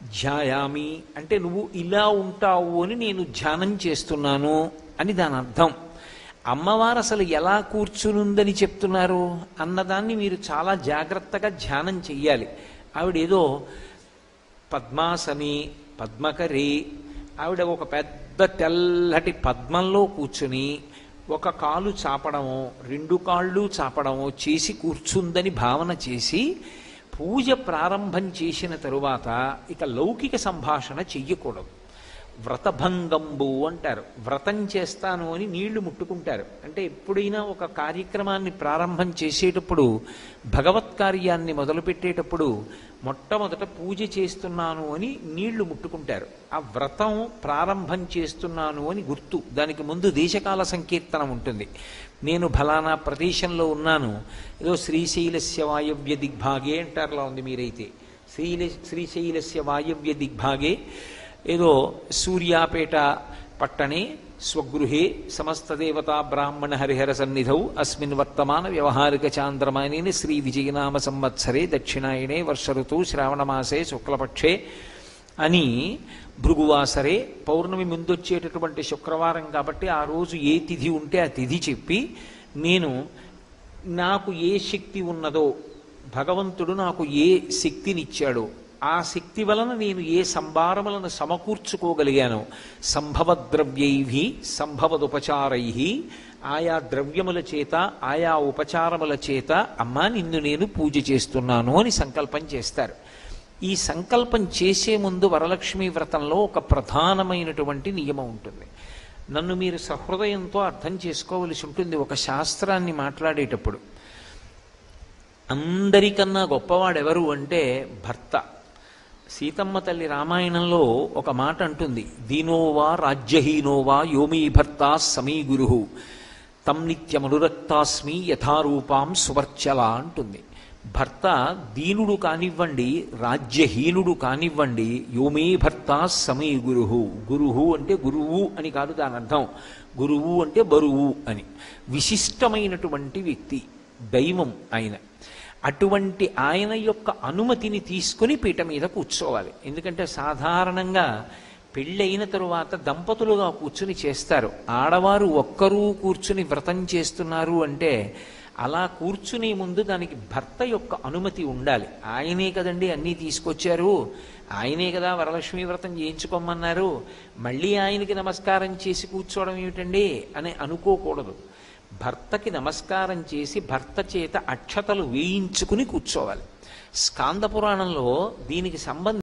ధ్యాయామి అంటే నువ్వు ఇలా ఉంటావు అని నేను ధ్యానం చేస్తున్నాను అని దాని అర్థం. అమ్మవారు అసలు ఎలా కూర్చునుందని చెప్తున్నారు అన్నదాన్ని మీరు చాలా జాగ్రత్తగా ధ్యానం చెయ్యాలి. ఆవిడేదో పద్మాసని పద్మకరి, ఆవిడ ఒక పెద్ద తెల్లటి పద్మంలో కూర్చుని ఒక కాలు చాపడమో రెండు కాళ్ళు చాపడమో చేసి కూర్చుందని భావన చేసి పూజ ప్రారంభం చేసిన తరువాత ఇక లౌకిక సంభాషణ చెయ్యకూడదు. వ్రతభంగంబు అంటారు. వ్రతం చేస్తాను అని నీళ్లు ముట్టుకుంటారు. అంటే ఎప్పుడైనా ఒక కార్యక్రమాన్ని ప్రారంభం చేసేటప్పుడు, భగవత్ కార్యాన్ని మొదలుపెట్టేటప్పుడు మొట్టమొదట పూజ చేస్తున్నాను అని నీళ్లు ముట్టుకుంటారు. ఆ వ్రతం ప్రారంభం చేస్తున్నాను అని గుర్తు. దానికి ముందు దేశకాల సంకీర్తనం ఉంటుంది. నేను ఫలానా ప్రదేశంలో ఉన్నాను, ఏదో శ్రీశైలస్య వాయవ్య దిగ్భాగే అంటారులా ఉంది. మీరైతే శ్రీశైలస్య వాయవ్య దిగ్భాగే ఏదో సూర్యాపేట పట్టణే స్వగృహే సమస్త దేవతా బ్రాహ్మణ హరిహర సన్నిధౌ అస్మిన్ వర్తమాన వ్యవహారిక చాంద్రమానేని శ్రీ విజయనామ సంవత్సరే దక్షిణాయనే వర్ష ఋతువు శ్రావణమాసే శుక్లపక్షే అని భృగువాసరే పౌర్ణమి ముందొచ్చేటటువంటి శుక్రవారం కాబట్టి ఆ రోజు ఏ తిథి ఉంటే ఆ తిథి చెప్పి, నేను నాకు ఏ శక్తి ఉన్నదో, భగవంతుడు నాకు ఏ శక్తినిచ్చాడో, ఆ శక్తి వలన నేను ఏ సంభారములను సమకూర్చుకోగలిగానో, సంభవద్రవ్యై సంభవదుపచారై, ఆయా ద్రవ్యముల చేత ఆయా ఉపచారముల చేత అమ్మా నిన్ను నేను పూజ చేస్తున్నాను అని సంకల్పం చేస్తారు. ఈ సంకల్పం చేసే ముందు వరలక్ష్మీ వ్రతంలో ఒక ప్రధానమైనటువంటి నియమం ఉంటుంది. నన్ను మీరు సహృదయంతో అర్థం చేసుకోవలసి ఉంటుంది. ఒక శాస్త్రాన్ని మాట్లాడేటప్పుడు అందరికన్నా గొప్పవాడెవరు అంటే భర్త. సీతమ్మ తల్లి రామాయణంలో ఒక మాట అంటుంది, దీనోవా రాజ్యహీనోవా యోమీ భర్త సమీ గురు తం నిత్యమనురక్తాస్మి యథారూపాం సువర్చల అంటుంది. భర్త దీనుడు కానివ్వండి, రాజ్యహీనుడు కానివ్వండి, యోమే భర్త సమీ గురువు. గురువు అంటే గురువు అని కాదు దాని అర్థం. గురువు అంటే బరువు అని. విశిష్టమైనటువంటి వ్యక్తి, దైవం ఆయన. అటువంటి ఆయన యొక్క అనుమతిని తీసుకుని పీట మీద కూర్చోవాలి. ఎందుకంటే సాధారణంగా పెళ్ళైన తరువాత దంపతులుగా కూర్చుని చేస్తారు. ఆడవారు ఒక్కరూ కూర్చుని వ్రతం చేస్తున్నారు అంటే అలా కూర్చునే ముందు దానికి భర్త యొక్క అనుమతి ఉండాలి. ఆయనే కదండి అన్నీ తీసుకొచ్చారు, ఆయనే కదా వరలక్ష్మీ వ్రతం చేయించుకోమన్నారు, మళ్ళీ ఆయనకి నమస్కారం చేసి కూర్చోవడం ఏమిటండి అని అనుకోకూడదు. భర్తకి నమస్కారం చేసి భర్త చేత అక్షతలు వేయించుకుని కూర్చోవాలి. స్కాంద పురాణంలో దీనికి సంబంధించి